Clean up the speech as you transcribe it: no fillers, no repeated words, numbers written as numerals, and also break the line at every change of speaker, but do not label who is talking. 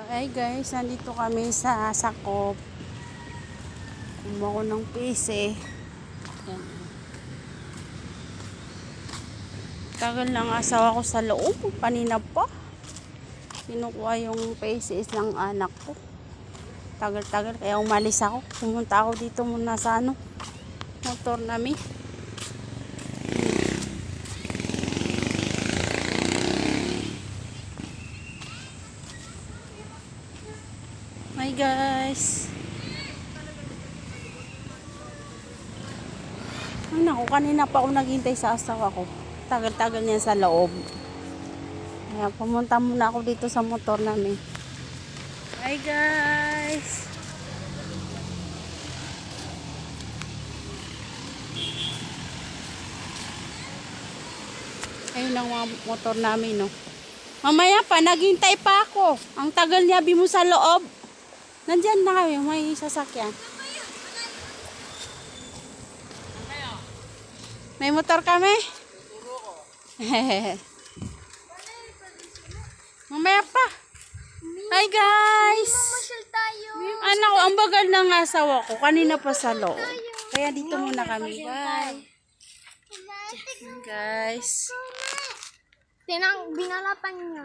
Hi guys, nandito kami sa Sakop. Kumuha ko ng pese. Yan. Tagal lang asawa ko sa loob. Kanina pa. Kinukuha yung pese ng anak ko. Tagal-tagal kaya umalis ako. Pumunta ako dito muna sa motor namin. Hi guys. Ay naku, kanina pa ako naghintay sa asawa ko. Tagal-tagal niya sa loob. Kaya pumunta muna ako dito sa motor namin. Hi guys. Ayun ang mga motor namin, no. Mamaya pa, naghintay pa ako. Ang tagal niya mo sa loob. Nandyan na kami, may sasakyan. May motor kami? Mamaya pa. Hi guys! Anak ko, ang bagal ng asawa ko. Kanina pa sa loob. Kaya dito muna kami. Bye. Guys.
Binalatan niya.